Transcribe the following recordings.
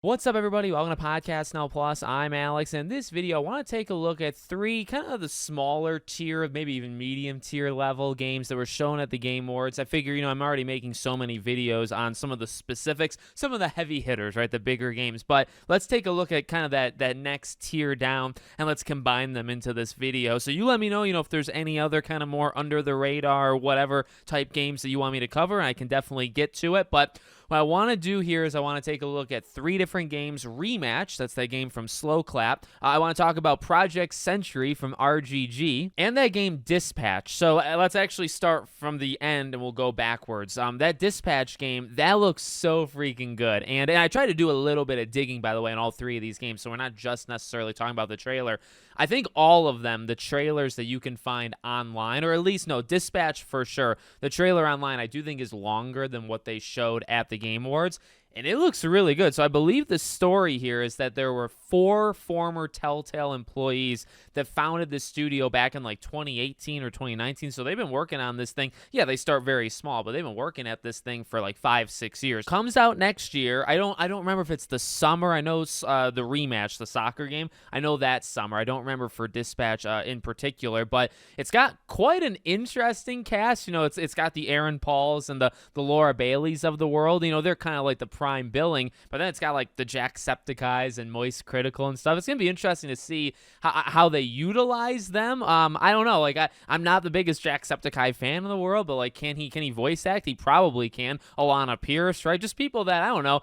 What's up, everybody? Welcome to Podcast Now Plus. I'm Alex, and in this video, I want to take a look at three kind of the smaller tier, maybe even medium tier level games that were shown at the Game Awards. I figure, I'm already making so many videos on some of the specifics, some of the heavy hitters, right, the bigger games. But let's take a look at kind of that next tier down, and let's combine them into this video. So you let me know, if there's any other kind of more under the radar or whatever type games that you want me to cover, and I can definitely get to it. But what I want to do here is I want to take a look at three different games. Rematch, that's that game from Slow Clap. I want to talk about Project Century from RGG, and that game Dispatch. So let's actually start from the end, and we'll go backwards. That Dispatch game, that looks so freaking good. And I tried to do a little bit of digging, by the way, in all three of these games, so we're not just necessarily talking about the trailer. I think all of them, the trailers that you can find online, or at least, no, Dispatch for sure. The trailer online, I do think, is longer than what they showed at the Game Awards, and it looks really good. So I believe the story here is that there were 4 former Telltale employees that founded this studio back in like 2018 or 2019. So they've been working on this thing. Yeah, they start very small, but they've been working at this thing for like 5-6 years. Comes out next year. I don't remember if it's the summer. I know it's the Rematch, the soccer game. I know that summer. I don't remember for Dispatch in particular, but it's got quite an interesting cast. It's got the Aaron Pauls and the Laura Baileys of the world. They're kind of like the prime billing, but then it's got like the Jacksepticeye's and Moist Critical and stuff. It's gonna be interesting to see how they utilize them. I don't know. Like I'm not the biggest Jacksepticeye fan in the world, but like can he voice act? He probably can. Alana Pierce, right? Just people that I don't know.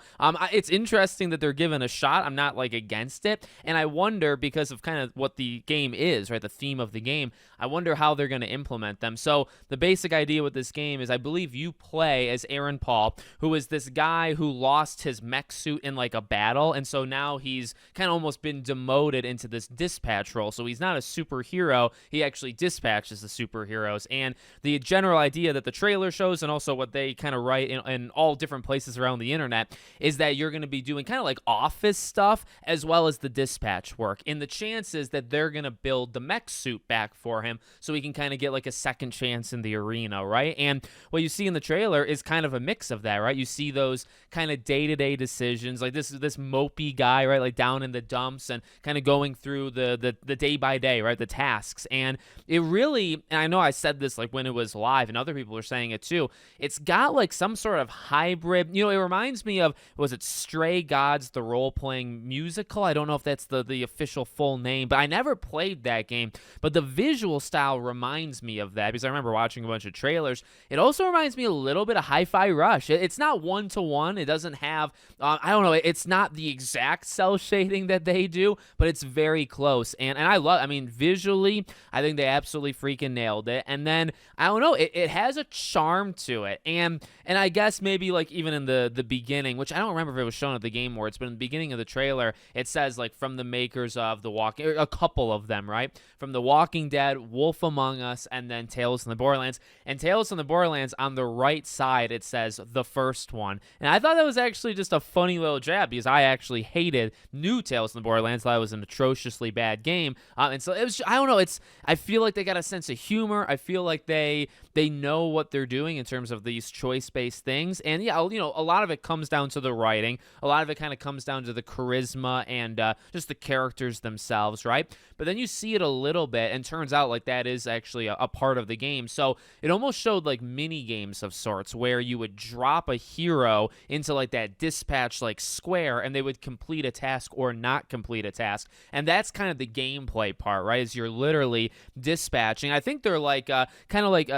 It's interesting that they're given a shot. I'm not like against it, and I wonder because of kind of what the game is, right? The theme of the game. I wonder how they're gonna implement them. So the basic idea with this game is I believe you play as Aaron Paul, who is this guy who lost his mech suit in like a battle, and so now he's kind of almost been demoted into this dispatch role. So he's not a superhero, he actually dispatches the superheroes. And the general idea that the trailer shows, and also what they kind of write in all different places around the internet, is that you're going to be doing kind of like office stuff as well as the dispatch work, and the chances that they're going to build the mech suit back for him so he can kind of get like a second chance in the arena, right? And what you see in the trailer is kind of a mix of that, right? You see those kind of day-to-day decisions, like this mopey guy, right, like down in the dumps and kind of going through the day by day, right, the tasks. And it really, and I know I said this like when it was live and other people are saying it too, it's got like some sort of hybrid, it reminds me of, was it Stray Gods, the role-playing musical? I don't know if that's the official full name, but I never played that game, but the visual style reminds me of that because I remember watching a bunch of trailers. It also reminds me a little bit of Hi-Fi Rush. It's not one-to-one. It doesn't have, I don't know, it's not the exact cell shading that they do, but it's very close. And I mean, visually, I think they absolutely freaking nailed it. And then, I don't know, it has a charm to it. And I guess maybe like even in the beginning, which I don't remember if it was shown at the Game Awards, but in the beginning of the trailer, it says like from the makers of The Walking, a couple of them, right? From The Walking Dead, Wolf Among Us, and then Tales from the Borderlands. And Tales from the Borderlands, on the right side, it says the first one. And I thought that was actually just a funny little jab because I actually hated new Tales from the Borderlands. I thought it was an atrociously bad game. And so it was, I don't know, I feel like they got a sense of humor. I feel like they know what they're doing in terms of these choice-based things. And yeah, a lot of it comes down to the writing. A lot of it kind of comes down to the charisma and just the characters themselves, right? But then you see it a little bit, and turns out like that is actually a part of the game. So it almost showed like mini games of sorts where you would drop a hero into like that dispatch like square, and they would complete a task or not complete a task. And that's kind of the gameplay part, right? Is you're literally dispatching. I think they're like kind of like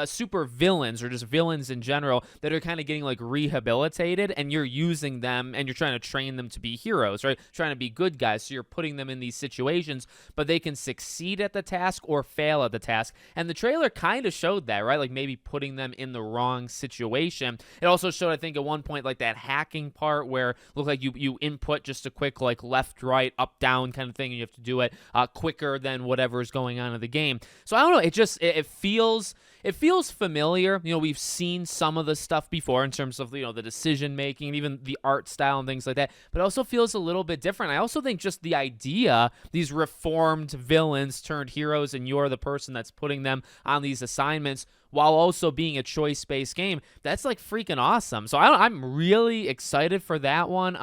super villains, or just villains in general, that are kind of getting like rehabilitated, and you're using them and you're trying to train them to be heroes, right? Trying to be good guys. So you're putting them in these situations, but they can succeed at the task or fail at the task. And the trailer kind of showed that, right? Like maybe putting them in the wrong situation. It also showed, I think, at one point, like that hacking part where it looked like you input just a quick like left, right, up, down kind of thing, and you have to do it quicker than whatever is going on in the game. So I don't know. It feels familiar. We've seen some of the stuff before in terms of the decision making, even the art style and things like that. But it also feels a little bit different. I also think just the idea, these reformed villains turned heroes, and you're the person that's putting them on these assignments, while also being a choice-based game, that's like freaking awesome. So I'm really excited for that one.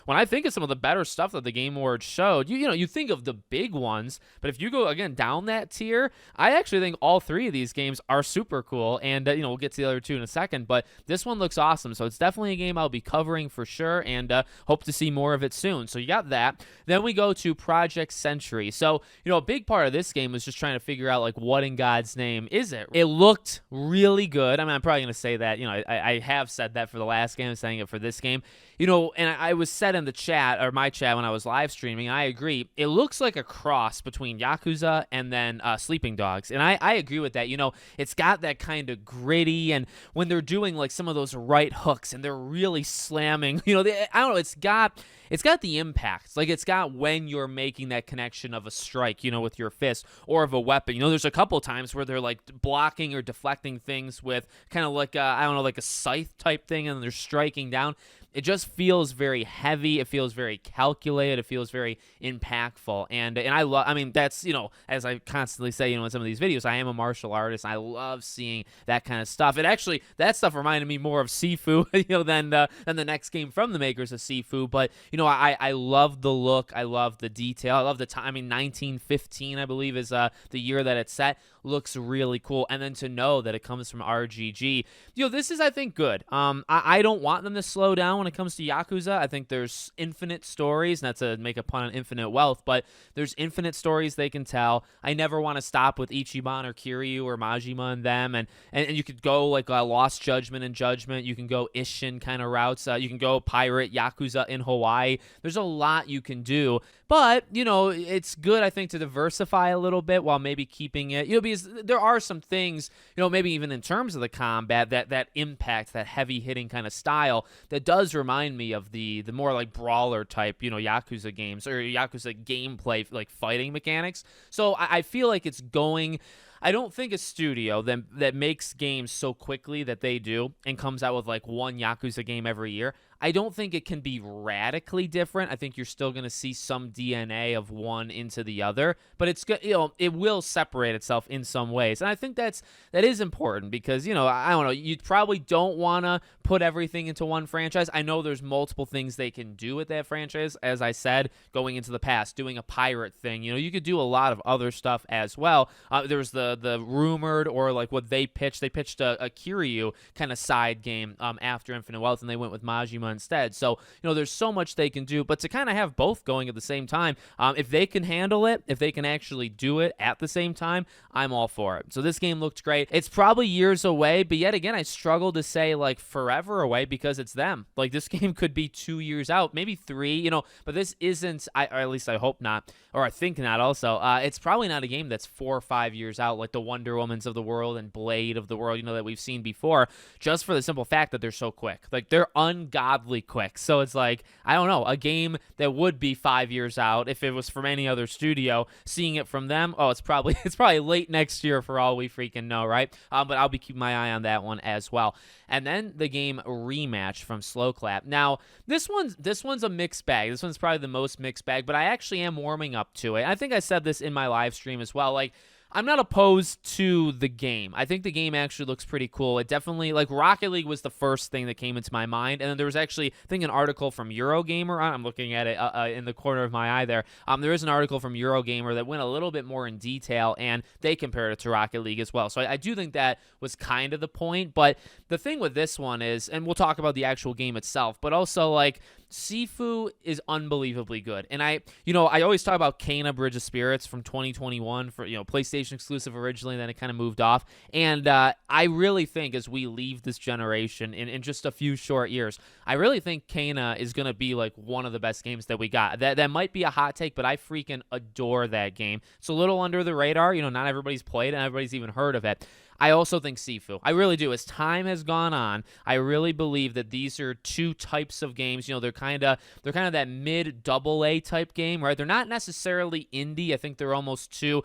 When I think of some of the better stuff that the Game Awards showed, you know, you think of the big ones, but if you go again down that tier, I actually think all three of these games are super cool. And you know, we'll get to the other two in a second, but this one looks awesome. So it's definitely a game I'll be covering for sure, and hope to see more of it soon. So you got that. Then we go to Project Century. So, you know, a big part of this game was just trying to figure out, like, what in God's name is it? It looked really good. I mean, I'm probably going to say that, you know, I have said that for the last game. I'm saying it for this game. You know, and I was said in the chat, or my chat when I was live streaming, I agree. It looks like a cross between Yakuza and then Sleeping Dogs. And I agree with that. You know, it's got that kind of gritty, and when they're doing, like, some of those right hooks and they're really slamming, you know, I don't know, it's got the impact. Like, it's got when you're making that connection of a strike, you know, with your fist or of a weapon. You know, there's a couple times where they're, like, blocking or deflecting things with kind of like, I don't know, like a scythe type thing, and they're striking down. It just feels very heavy. It feels very calculated. It feels very impactful. And I mean, that's, you know, as I constantly say, you know, in some of these videos, I am a martial artist. I love seeing that kind of stuff. It actually, that stuff reminded me more of Sifu, you know, than the next game from the makers of Sifu. But, you know, I love the look. I love the detail. I love the time. I mean, 1915, I believe, is the year that it's set. Looks really cool. And then to know that it comes from RGG, you know, this is, I think, good. I don't want them to slow down when it comes to Yakuza. I think there's infinite stories, not to make a pun on infinite wealth, but there's infinite stories they can tell. I never want to stop with Ichiban or Kiryu or Majima and them, and you could go like Lost Judgment and Judgment. You can go Ishin kind of routes. You can go Pirate Yakuza in Hawaii. There's a lot you can do, but, you know, it's good, I think, to diversify a little bit while maybe keeping it, you know, because there are some things, you know, maybe even in terms of the combat, that impact, that heavy hitting kind of style that does remind me of the more like brawler type, you know, Yakuza games or Yakuza gameplay, like fighting mechanics. So I feel like it's going. I don't think a studio that makes games so quickly that they do and comes out with like one Yakuza game every year, I don't think it can be radically different. I think you're still going to see some DNA of one into the other, but it's good, you know, it will separate itself in some ways. And I think that is important because, you know, I don't know, you probably don't want to put everything into one franchise. I know there's multiple things they can do with that franchise. As I said, going into the past, doing a pirate thing, you know, you could do a lot of other stuff as well. There was the rumored, or like what they pitched a Kiryu kind of side game after Infinite Wealth, and they went with Majima instead. So, you know, there's so much they can do, but to kind of have both going at the same time, if they can handle it, if they can actually do it at the same time, I'm all for it. So this game looked great. It's probably years away, but yet again, I struggle to say like forever away because it's them. Like, this game could be 2 years out, maybe 3, you know, but this isn't, or at least I hope not, or I think not also. It's probably not a game that's 4 or 5 years out, like the Wonder Womans of the world and Blade of the world, you know, that we've seen before, just for the simple fact that they're so quick. Like, they're ungodly quick. So it's like, I don't know, a game that would be 5 years out if it was from any other studio, seeing it from them, oh, it's probably late next year for all we freaking know, right? But I'll be keeping my eye on that one as well. And then the game Rematch from Slow Clap. Now, this one's a mixed bag. This one's probably the most mixed bag, but I actually am warming up to it. I think I said this in my live stream as well. Like, I'm not opposed to the game. I think the game actually looks pretty cool. It definitely, like, Rocket League was the first thing that came into my mind, and then there was actually, I think, an article from Eurogamer. I'm looking at it in the corner of my eye there. There is an article from Eurogamer that went a little bit more in detail, and they compared it to Rocket League as well. So I do think that was kind of the point, but the thing with this one is, and we'll talk about the actual game itself, but also, like, Sifu is unbelievably good. And I always talk about Kena Bridge of Spirits from 2021 for, you know, PlayStation exclusive originally, then it kind of moved off. And I really think as we leave this generation in just a few short years, I really think Kena is going to be like one of the best games that we got. That might be a hot take, but I freaking adore that game. It's a little under the radar. You know, not everybody's played it, and everybody's even heard of it. I also think Sifu. I really do. As time has gone on, I really believe that these are two types of games. You know, they're kind of that mid AA type game, right? They're not necessarily indie. I think they're almost too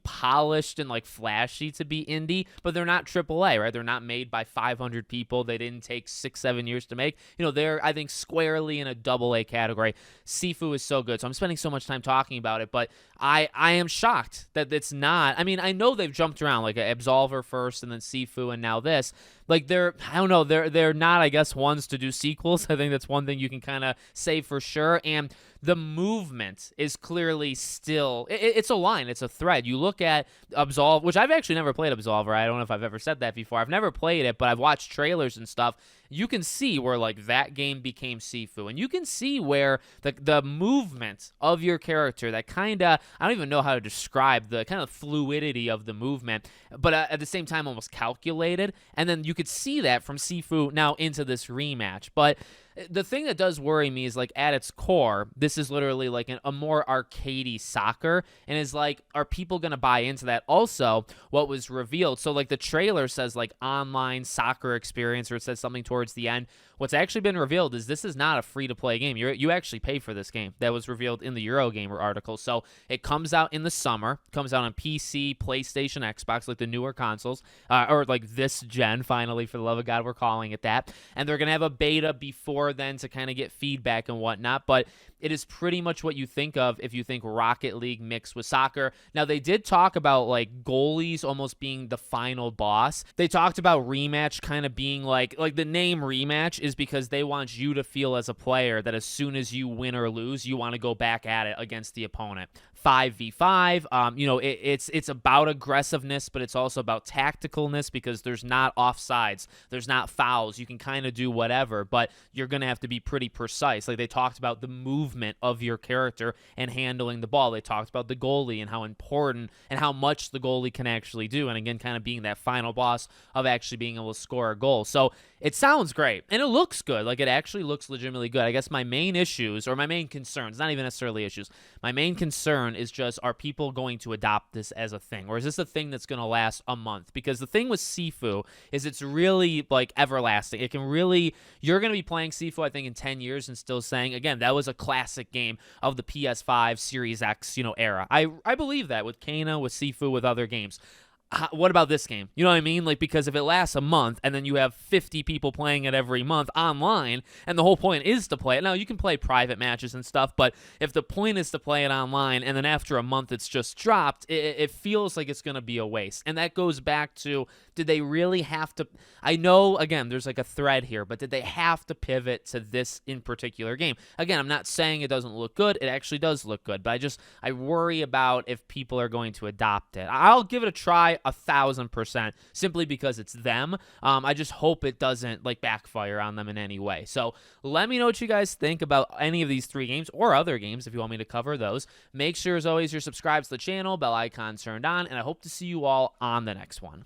polished and like flashy to be indie, but they're not AAA, right? They're not made by 500 people. They didn't take 6-7 years to make. You know, they're, I think, squarely in a AA category. Sifu is so good. So I'm spending so much time talking about it, but I am shocked that it's not. I mean, I know they've jumped around, like Absolve Absolver first and then Sifu and now this. Like I don't know, they're not, I guess, ones to do sequels. I think that's one thing you can kind of say for sure. And the movement is clearly still, it's a line, it's a thread. You look at Absolve, which I've actually never played Absolver. I don't know if I've ever said that before. I've never played it, but I've watched trailers and stuff. You can see where like that game became Sifu, and you can see where the movement of your character, that kind of, I don't even know how to describe the kind of fluidity of the movement, but at the same time almost calculated, and then you could see that from Sifu now into this rematch. But the thing that does worry me is, like, at its core, this is literally like a more arcadey soccer, and is like, are people going to buy into that? Also, what was revealed, so like the trailer says like online soccer experience, or it says something towards the end. What's actually been revealed is this is not a free-to-play game. You actually pay for this game. That was revealed in the Eurogamer article. So it comes out in the summer, comes out on PC, PlayStation, Xbox, like the newer consoles, or like this gen, finally, for the love of God, we're calling it that. And they're going to have a beta before then to kind of get feedback and whatnot, but it is pretty much what you think of if you think Rocket League mixed with soccer. Now, they did talk about like goalies almost being the final boss. They talked about Rematch kind of being like the name Rematch is because they want you to feel as a player that as soon as you win or lose, you want to go back at it against the opponent. 5v5, it's about aggressiveness, but it's also about tacticalness, because there's not offsides, there's not fouls. You can kind of do whatever, but you're going to have to be pretty precise. Like, they talked about the movement of your character and handling the ball. They talked about the goalie and how important and how much the goalie can actually do, and again, kind of being that final boss of actually being able to score a goal. So it sounds great, and it looks good. Like, it actually looks legitimately good. I guess my main issues, or my main concerns, not even necessarily issues, my main concern is just, are people going to adopt this as a thing, or is this a thing that's going to last a month? Because the thing with Sifu is it's really like everlasting. It can really, you're going to be playing Sifu, I think, in 10 years and still saying, again, that was a classic game of the PS5 Series X, era. I believe that with Kana, with Sifu, with other games. What about this game? You know what I mean? Like, because if it lasts a month and then you have 50 people playing it every month online, and the whole point is to play it. Now, you can play private matches and stuff, but if the point is to play it online and then after a month it's just dropped, it feels like it's going to be a waste. And that goes back to, did they really have to? I know, again, there's like a thread here, but did they have to pivot to this in particular game? Again, I'm not saying it doesn't look good. It actually does look good, but I worry about if people are going to adopt it. I'll give it a try 1,000%, simply because it's them. I just hope it doesn't like backfire on them in any way. So let me know what you guys think about any of these 3 games, or other games if you want me to cover those. Make sure, as always, you're subscribed to the channel, bell icon turned on, and I hope to see you all on the next one.